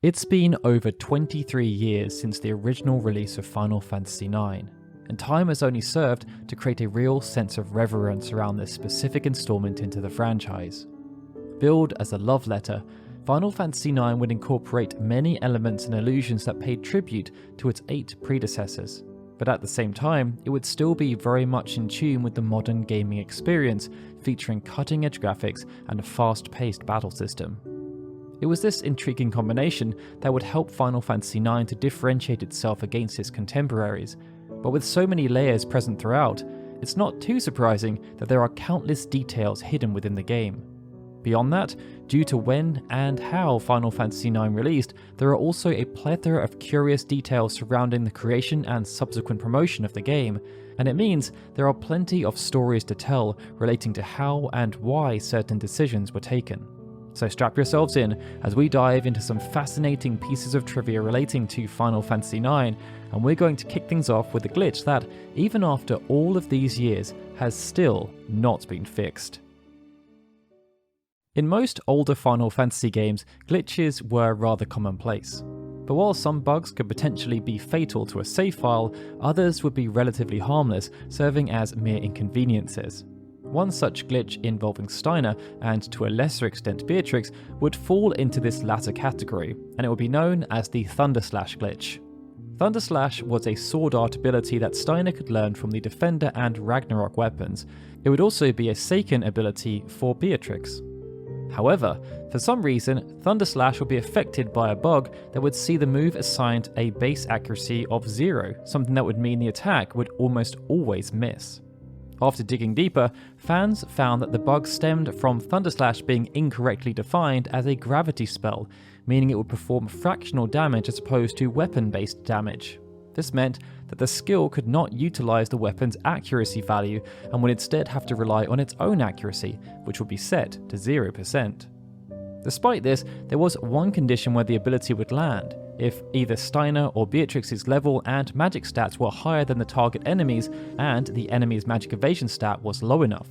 It's been over 23 years since the original release of Final Fantasy IX, and time has only served to create a real sense of reverence around this specific installment into the franchise. Billed as a love letter, Final Fantasy IX would incorporate many elements and illusions that paid tribute to its 8 predecessors, but at the same time, it would still be very much in tune with the modern gaming experience, featuring cutting-edge graphics and a fast-paced battle system. It was this intriguing combination that would help Final Fantasy IX to differentiate itself against its contemporaries, but with so many layers present throughout, it's not too surprising that there are countless details hidden within the game. Beyond that, due to when and how Final Fantasy IX released, there are also a plethora of curious details surrounding the creation and subsequent promotion of the game, and it means there are plenty of stories to tell relating to how and why certain decisions were taken. So strap yourselves in as we dive into some fascinating pieces of trivia relating to Final Fantasy IX, and we're going to kick things off with a glitch that, even after all of these years, has still not been fixed. In most older Final Fantasy games, glitches were rather commonplace. But while some bugs could potentially be fatal to a save file, others would be relatively harmless, serving as mere inconveniences. One such glitch involving Steiner, and to a lesser extent Beatrix, would fall into this latter category, and it would be known as the Thunderslash glitch. Thunderslash was a sword art ability that Steiner could learn from the Defender and Ragnarok weapons. It would also be a Seiken ability for Beatrix. However, for some reason, Thunderslash would be affected by a bug that would see the move assigned a base accuracy of 0, something that would mean the attack would almost always miss. After digging deeper, fans found that the bug stemmed from Thunderslash being incorrectly defined as a gravity spell, meaning it would perform fractional damage as opposed to weapon-based damage. This meant that the skill could not utilize the weapon's accuracy value and would instead have to rely on its own accuracy, which would be set to 0%. Despite this, there was one condition where the ability would land: if either Steiner or Beatrix's level and magic stats were higher than the target enemies and the enemy's magic evasion stat was low enough.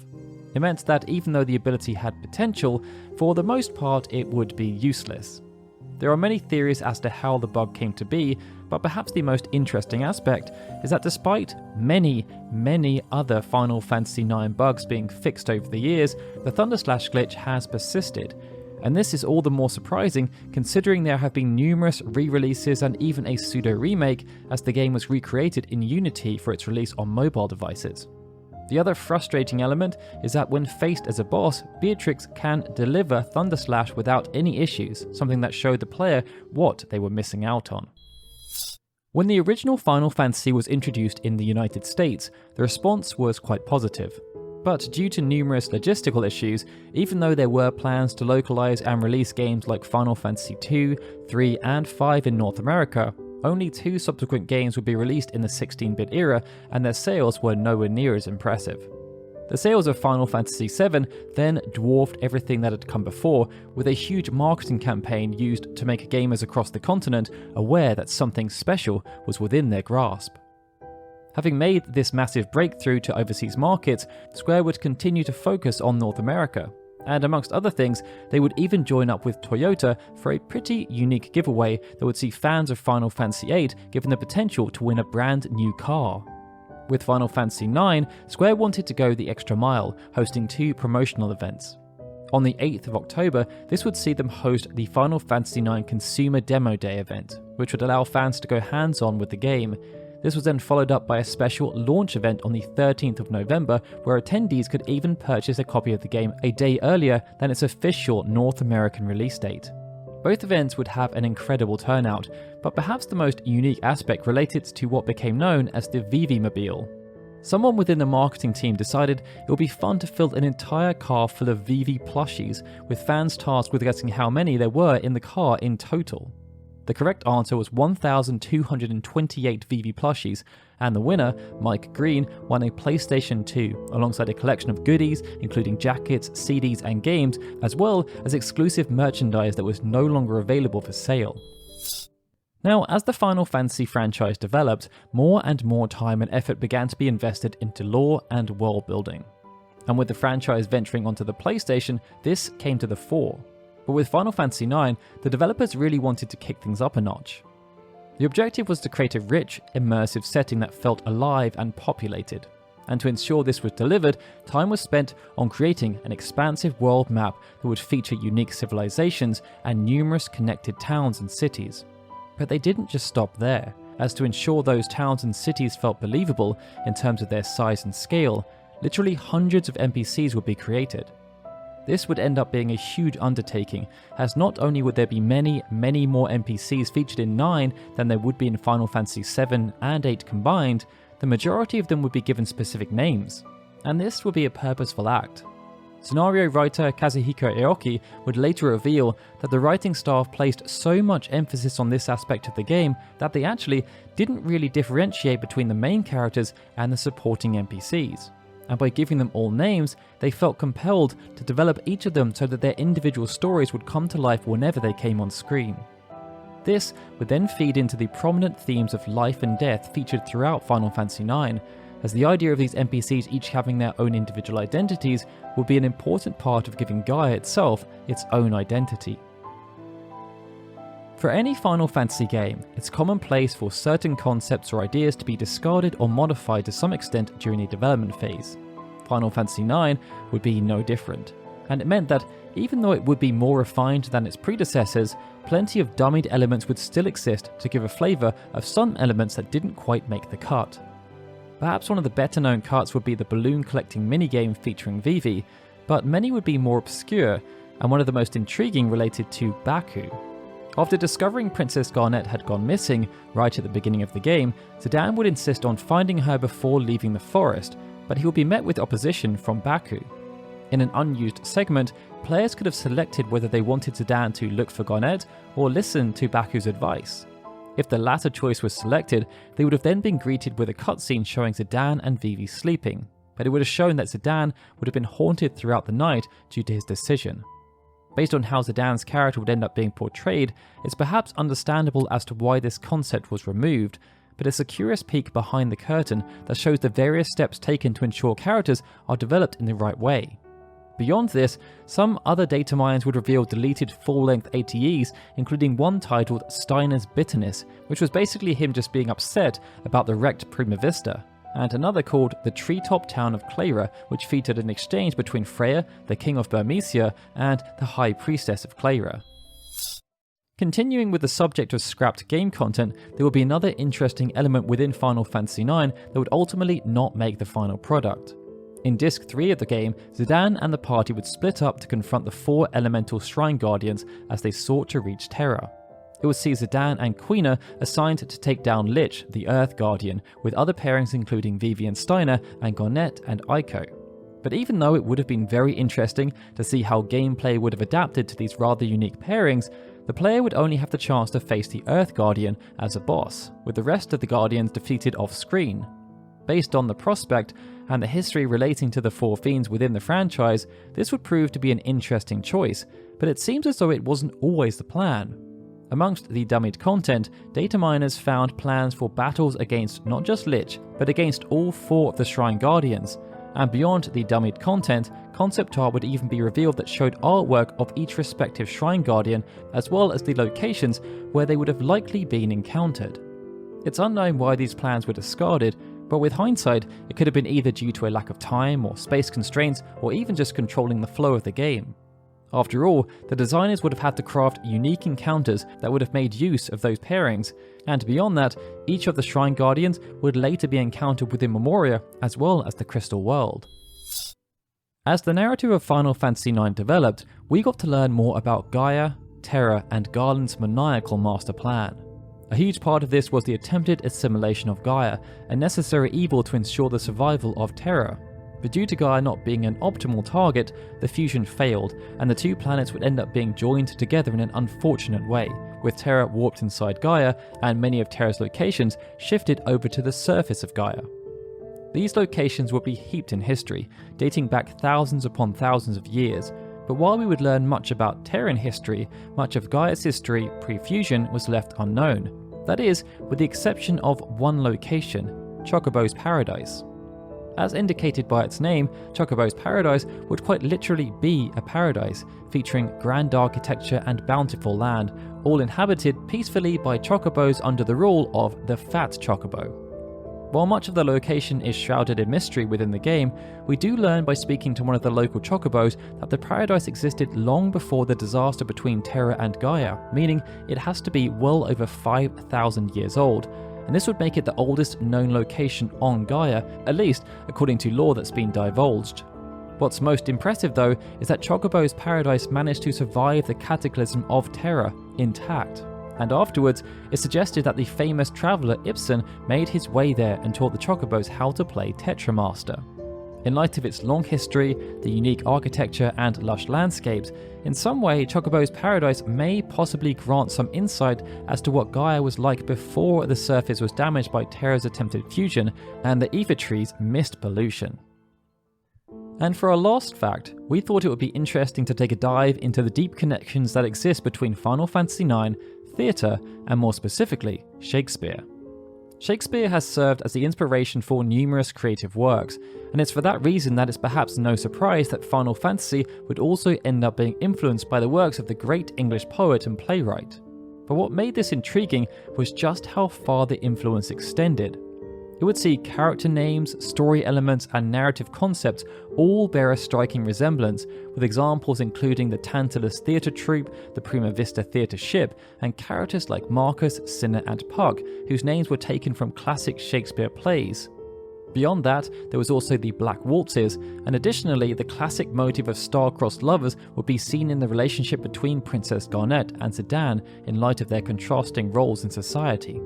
It meant that even though the ability had potential, for the most part it would be useless. There are many theories as to how the bug came to be, but perhaps the most interesting aspect is that despite many other Final Fantasy IX bugs being fixed over the years, the Thunderslash glitch has persisted. And this is all the more surprising considering there have been numerous re-releases and even a pseudo-remake as the game was recreated in Unity for its release on mobile devices. The other frustrating element is that when faced as a boss, Beatrix can deliver Thunderslash without any issues, something that showed the player what they were missing out on. When the original Final Fantasy was introduced in the United States, the response was quite positive. But due to numerous logistical issues, even though there were plans to localize and release games like Final Fantasy II, III, and V in North America, only 2 subsequent games would be released in the 16-bit era, and their sales were nowhere near as impressive. The sales of Final Fantasy VII then dwarfed everything that had come before, with a huge marketing campaign used to make gamers across the continent aware that something special was within their grasp. Having made this massive breakthrough to overseas markets, Square would continue to focus on North America, and amongst other things, they would even join up with Toyota for a pretty unique giveaway that would see fans of Final Fantasy VIII given the potential to win a brand new car. With Final Fantasy IX, Square wanted to go the extra mile, hosting 2 promotional events. On the 8th of October, this would see them host the Final Fantasy IX Consumer Demo Day event, which would allow fans to go hands-on with the game. This was then followed up by a special launch event on the 13th of November, where attendees could even purchase a copy of the game a day earlier than its official North American release date. Both events would have an incredible turnout, but perhaps the most unique aspect related to what became known as the Vivi-mobile. Someone within the marketing team decided it would be fun to fill an entire car full of Vivi plushies, with fans tasked with guessing how many there were in the car in total. The correct answer was 1,228 Vivi plushies, and the winner, Mike Green, won a PlayStation 2, alongside a collection of goodies including jackets, CDs and games, as well as exclusive merchandise that was no longer available for sale. Now, as the Final Fantasy franchise developed, more and more time and effort began to be invested into lore and world building. And with the franchise venturing onto the PlayStation, this came to the fore. But with Final Fantasy IX, the developers really wanted to kick things up a notch. The objective was to create a rich, immersive setting that felt alive and populated. And to ensure this was delivered, time was spent on creating an expansive world map that would feature unique civilizations and numerous connected towns and cities. But they didn't just stop there, as to ensure those towns and cities felt believable in terms of their size and scale, literally hundreds of NPCs would be created. This would end up being a huge undertaking, as not only would there be many more NPCs featured in 9 than there would be in Final Fantasy 7 and 8 combined, the majority of them would be given specific names, and this would be a purposeful act. Scenario writer Kazuhiko Aoki would later reveal that the writing staff placed so much emphasis on this aspect of the game that they actually didn't really differentiate between the main characters and the supporting NPCs. And by giving them all names, they felt compelled to develop each of them so that their individual stories would come to life whenever they came on screen. This would then feed into the prominent themes of life and death featured throughout Final Fantasy IX, as the idea of these NPCs each having their own individual identities would be an important part of giving Gaia itself its own identity. For any Final Fantasy game, it's commonplace for certain concepts or ideas to be discarded or modified to some extent during the development phase. Final Fantasy IX would be no different, and it meant that even though it would be more refined than its predecessors, plenty of dummied elements would still exist to give a flavour of some elements that didn't quite make the cut. Perhaps one of the better known cuts would be the balloon collecting minigame featuring Vivi, but many would be more obscure, and one of the most intriguing related to Baku. After discovering Princess Garnet had gone missing right at the beginning of the game, Zidane would insist on finding her before leaving the forest, but he would be met with opposition from Baku. In an unused segment, players could have selected whether they wanted Zidane to look for Garnet or listen to Baku's advice. If the latter choice was selected, they would have then been greeted with a cutscene showing Zidane and Vivi sleeping, but it would have shown that Zidane would have been haunted throughout the night due to his decision. Based on how Zidane's character would end up being portrayed, it's perhaps understandable as to why this concept was removed, but it's a curious peek behind the curtain that shows the various steps taken to ensure characters are developed in the right way. Beyond this, some other data mines would reveal deleted full-length ATEs, including one titled Steiner's Bitterness, which was basically him just being upset about the wrecked Prima Vista, and another called The Treetop Town of Clara, which featured an exchange between Freya, the King of Burmecia, and the High Priestess of Clara. Continuing with the subject of scrapped game content, there will be another interesting element within Final Fantasy IX that would ultimately not make the final product. In Disc 3 of the game, Zidane and the party would split up to confront the 4 elemental Shrine Guardians as they sought to reach Terra. It would see Zidane and Quina assigned to take down Lich, the Earth Guardian, with other pairings including Vivi and Steiner and Garnet and Aiko. But even though it would have been very interesting to see how gameplay would have adapted to these rather unique pairings, the player would only have the chance to face the Earth Guardian as a boss, with the rest of the Guardians defeated off-screen. Based on the prospect and the history relating to the 4 fiends within the franchise, this would prove to be an interesting choice, but it seems as though it wasn't always the plan. Amongst the dummied content, data miners found plans for battles against not just Lich, but against all 4 of the Shrine Guardians, and beyond the dummied content, concept art would even be revealed that showed artwork of each respective Shrine Guardian, as well as the locations where they would have likely been encountered. It's unknown why these plans were discarded, but with hindsight, it could have been either due to a lack of time or space constraints, or even just controlling the flow of the game. After all, the designers would have had to craft unique encounters that would have made use of those pairings, and beyond that, each of the Shrine Guardians would later be encountered within Memoria, as well as the Crystal World. As the narrative of Final Fantasy IX developed, we got to learn more about Gaia, Terra, and Garland's maniacal master plan. A huge part of this was the attempted assimilation of Gaia, a necessary evil to ensure the survival of Terra. But due to Gaia not being an optimal target, the fusion failed, and the 2 planets would end up being joined together in an unfortunate way, with Terra warped inside Gaia, and many of Terra's locations shifted over to the surface of Gaia. These locations would be heaped in history, dating back thousands upon thousands of years, but while we would learn much about Terran history, much of Gaia's history pre-fusion was left unknown. That is, with the exception of one location, Chocobo's Paradise. As indicated by its name, Chocobo's Paradise would quite literally be a paradise, featuring grand architecture and bountiful land, all inhabited peacefully by chocobos under the rule of the Fat Chocobo. While much of the location is shrouded in mystery within the game, we do learn by speaking to one of the local chocobos that the paradise existed long before the disaster between Terra and Gaia, meaning it has to be well over 5,000 years old, and this would make it the oldest known location on Gaia, at least according to lore that's been divulged. What's most impressive though is that Chocobo's Paradise managed to survive the cataclysm of Terra intact. And afterwards, it suggested that the famous traveller Ibsen made his way there and taught the Chocobos how to play Tetramaster. In light of its long history, the unique architecture and lush landscapes, in some way Chocobo's Paradise may possibly grant some insight as to what Gaia was like before the surface was damaged by Terra's attempted fusion and the ether tree's mist pollution. And for a last fact, we thought it would be interesting to take a dive into the deep connections that exist between Final Fantasy IX, theatre, and more specifically, Shakespeare. Shakespeare has served as the inspiration for numerous creative works, and it's for that reason that it's perhaps no surprise that Final Fantasy would also end up being influenced by the works of the great English poet and playwright. But what made this intriguing was just how far the influence extended. It would see character names, story elements, and narrative concepts all bear a striking resemblance, with examples including the Tantalus theatre troupe, the Prima Vista theatre ship, and characters like Marcus, Cinna, and Puck, whose names were taken from classic Shakespeare plays. Beyond that, there was also the Black Waltzes, and additionally, the classic motive of star-crossed lovers would be seen in the relationship between Princess Garnet and Zidane in light of their contrasting roles in society.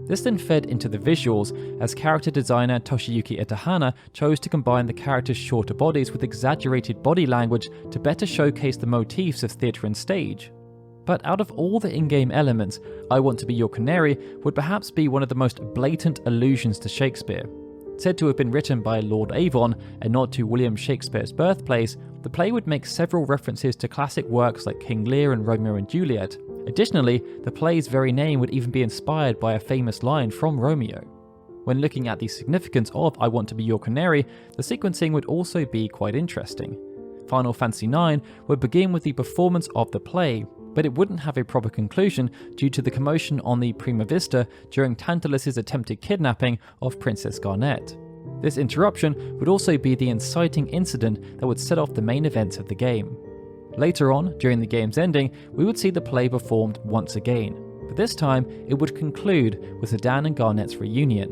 This then fed into the visuals, as character designer Toshiyuki Itahana chose to combine the characters' shorter bodies with exaggerated body language to better showcase the motifs of theatre and stage. But out of all the in-game elements, I Want to Be Your Canary would perhaps be one of the most blatant allusions to Shakespeare. Said to have been written by Lord Avon, a nod to William Shakespeare's birthplace, the play would make several references to classic works like King Lear and Romeo and Juliet. Additionally, the play's very name would even be inspired by a famous line from Romeo. When looking at the significance of I Want to Be Your Canary, the sequencing would also be quite interesting. Final Fantasy IX would begin with the performance of the play, but it wouldn't have a proper conclusion due to the commotion on the Prima Vista during Tantalus' attempted kidnapping of Princess Garnet. This interruption would also be the inciting incident that would set off the main events of the game. Later on, during the game's ending, we would see the play performed once again, but this time it would conclude with Zidane and Garnet's reunion.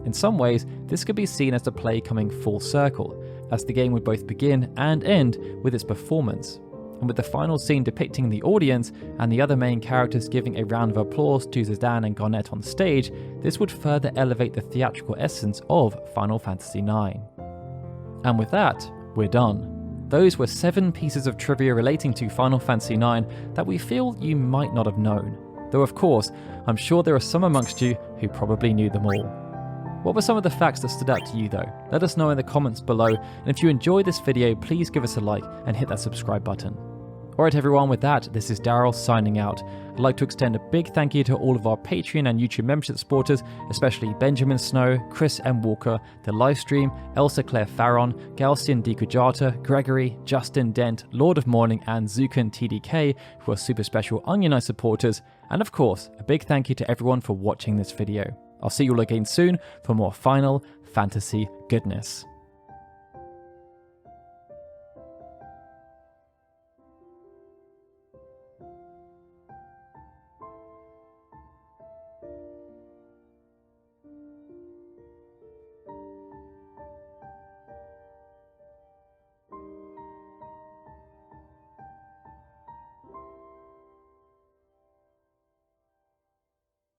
In some ways, this could be seen as the play coming full circle, as the game would both begin and end with its performance. And with the final scene depicting the audience and the other main characters giving a round of applause to Zidane and Garnet on stage, this would further elevate the theatrical essence of Final Fantasy IX. And with that, we're done. Those were 7 pieces of trivia relating to Final Fantasy IX that we feel you might not have known. Though of course, I'm sure there are some amongst you who probably knew them all. What were some of the facts that stood out to you though? Let us know in the comments below, and if you enjoyed this video, please give us a like and hit that subscribe button. Alright everyone, with that, this is Daryl signing out. I'd like to extend a big thank you to all of our Patreon and YouTube membership supporters, especially Benjamin Snow, Chris M. Walker, The Livestream, Elsa Claire Farron, Galcian D. Kujata, Gregory, Justin Dent, Lord of Morning, and Zukan TDK, who are super special Onion Eye supporters, and of course, a big thank you to everyone for watching this video. I'll see you all again soon for more Final Fantasy goodness.